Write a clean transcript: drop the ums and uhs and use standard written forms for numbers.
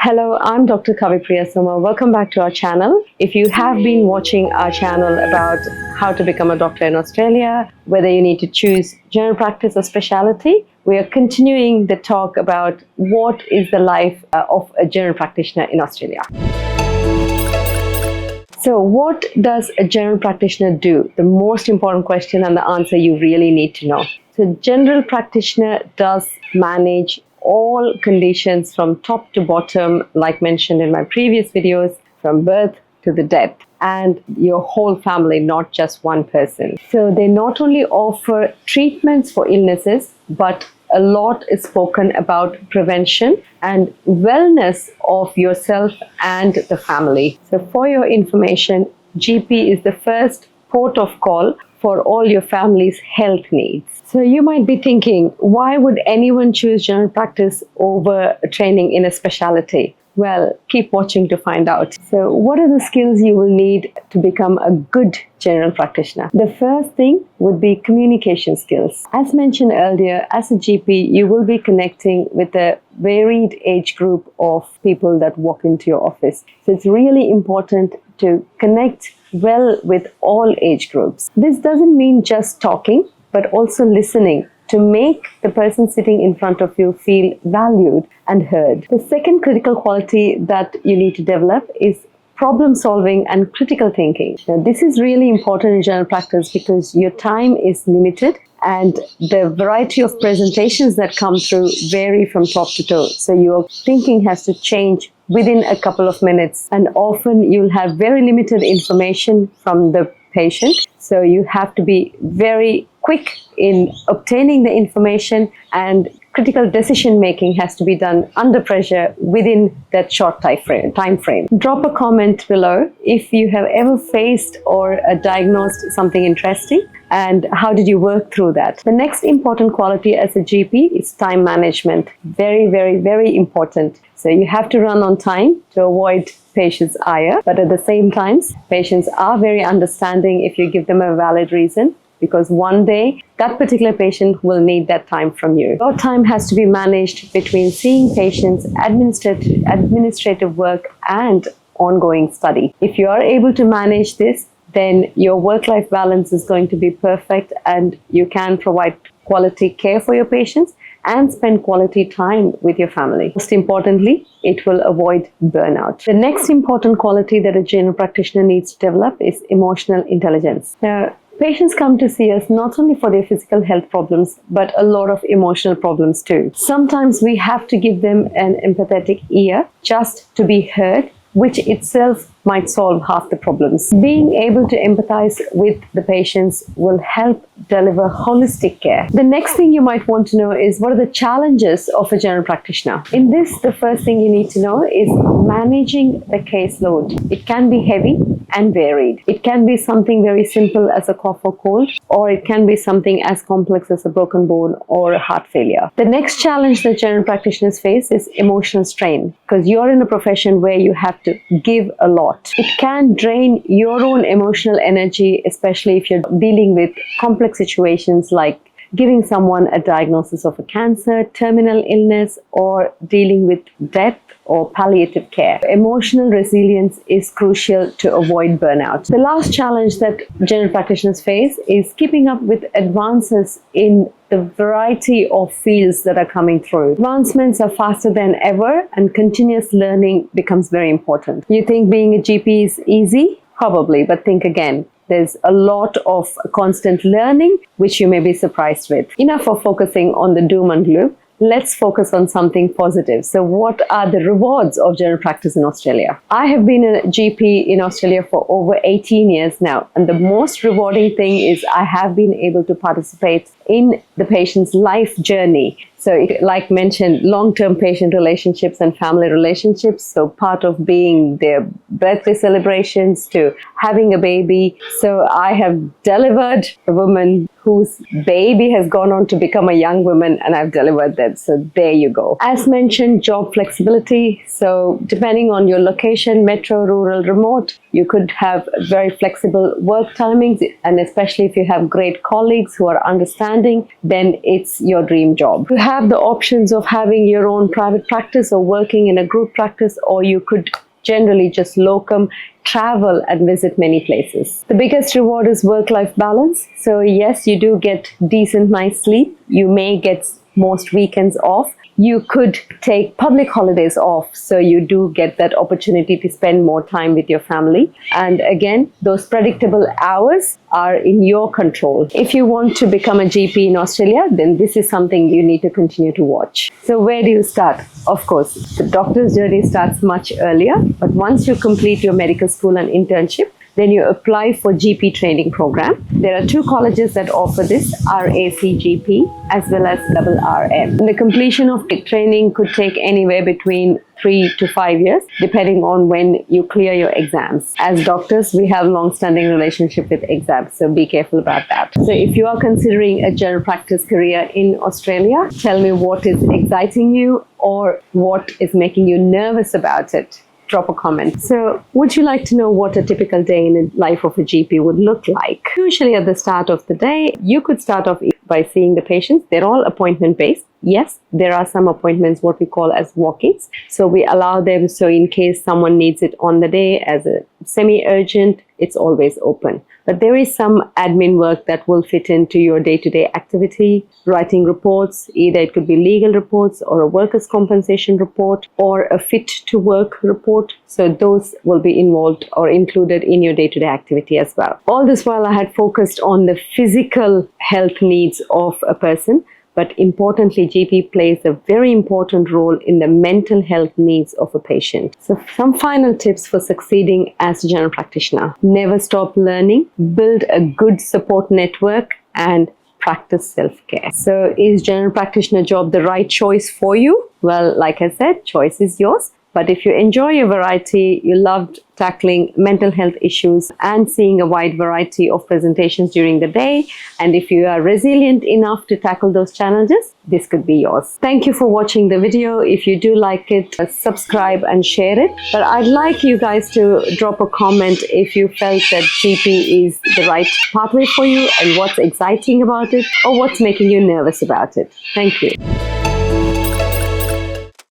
Hello, I'm Dr. Kavipriya Soma. Welcome back to our channel. If you have been watching our channel about how to become a doctor in Australia, whether you need to choose general practice or specialty, we are continuing the talk about what is the life of a general practitioner in Australia. So what does a general practitioner do? The most important question and the answer you really need to know. So general practitioner does manage all conditions from top to bottom, like mentioned in my previous videos, from birth to the death, and your whole family, not just one person. So they not only offer treatments for illnesses, but a lot is spoken about prevention and wellness of yourself and the family. So for your information, GP is the first port of call for all your family's health needs. So you might be thinking, why would anyone choose general practice over training in a specialty? Well, keep watching to find out. So what are the skills you will need to become a good general practitioner? The first thing would be communication skills. As mentioned earlier, as a GP, you will be connecting with a varied age group of people that walk into your office. So it's really important to connect well with all age groups. This doesn't mean just talking, but also listening to make the person sitting in front of you feel valued and heard. The second critical quality that you need to develop is problem solving and critical thinking. Now, this is really important in general practice because your time is limited and the variety of presentations that come through vary from top to toe. So your thinking has to change within a couple of minutes, and often you'll have very limited information from the patient. So you have to be very quick in obtaining the information, and critical decision making has to be done under pressure within that short time frame. Drop a comment below if you have ever faced or diagnosed something interesting, and how did you work through that. The next important quality as a GP is time management. Very, very, very important. So you have to run on time to avoid patients' ire, but at the same time, patients are very understanding if you give them a valid reason, because one day that particular patient will need that time from you. Your time has to be managed between seeing patients, administrative work, and ongoing study. If you are able to manage this, then your work-life balance is going to be perfect and you can provide quality care for your patients and spend quality time with your family. Most importantly, it will avoid burnout. The next important quality that a general practitioner needs to develop is emotional intelligence. Now, patients come to see us not only for their physical health problems, but a lot of emotional problems too. Sometimes we have to give them an empathetic ear just to be heard, which itself might solve half the problems. Being able to empathize with the patients will help deliver holistic care. The next thing you might want to know is, what are the challenges of a general practitioner? In this, the first thing you need to know is managing the caseload. It can be heavy and varied. It can be something very simple as a cough or cold, or it can be something as complex as a broken bone or a heart failure. The next challenge that general practitioners face is emotional strain, because you're in a profession where you have to give a lot. It can drain your own emotional energy, especially if you're dealing with complex situations like giving someone a diagnosis of a cancer, terminal illness, or dealing with death or palliative care. Emotional resilience is crucial to avoid burnout. The last challenge that general practitioners face is keeping up with advances in the variety of fields that are coming through. Advancements are faster than ever and continuous learning becomes very important. You think being a GP is easy? Probably, but think again. There's a lot of constant learning which you may be surprised with. Enough of focusing on the doom and gloom. Let's focus on something positive. So what are the rewards of general practice in Australia? I have been a GP in Australia for over 18 years now, and the most rewarding thing is I have been able to participate in the patient's life journey. So like mentioned, long-term patient relationships and family relationships. So part of being their birthday celebrations to having a baby. So I have delivered a woman whose baby has gone on to become a young woman, and I've delivered that. So there you go. As mentioned, job flexibility. So depending on your location, metro, rural, remote, you could have very flexible work timings, and especially if you have great colleagues who are understanding, then it's your dream job. You have the options of having your own private practice or working in a group practice, or you could generally just locum, travel and visit many places. The biggest reward is work-life balance. So yes, you do get decent night's sleep. You may get most weekends off. You could take public holidays off, so you do get that opportunity to spend more time with your family. And again, those predictable hours are in your control. If you want to become a GP in Australia, then this is something you need to continue to watch. So where do you start? Of course, the doctor's journey starts much earlier, but once you complete your medical school and internship, then you apply for GP training program. There are 2 colleges that offer this, RACGP as well as RRM. And the completion of the training could take anywhere between 3 to 5 years, depending on when you clear your exams. As doctors, we have long-standing relationship with exams, so be careful about that. So if you are considering a general practice career in Australia, tell me what is exciting you or what is making you nervous about it. Drop a comment. So would you like to know what a typical day in the life of a GP would look like? Usually at the start of the day, you could start off by seeing the patients. They're all appointment based. Yes, there are some appointments what we call as walk-ins. So we allow them, so in case someone needs it on the day as a semi-urgent, it's always open. But there is some admin work that will fit into your day-to-day activity, writing reports, either it could be legal reports or a workers' compensation report or a fit to work report. So those will be involved or included in your day-to-day activity as well. All this while I had focused on the physical health needs of a person. But importantly, GP plays a very important role in the mental health needs of a patient. So some final tips for succeeding as a general practitioner. Never stop learning, build a good support network, and practice self-care. So is general practitioner job the right choice for you? Well, like I said, choice is yours. But if you enjoy a variety, you loved tackling mental health issues and seeing a wide variety of presentations during the day, and if you are resilient enough to tackle those challenges, this could be yours. Thank you for watching the video. If you do like it, subscribe and share it. But I'd like you guys to drop a comment if you felt that GP is the right pathway for you and what's exciting about it or what's making you nervous about it. Thank you.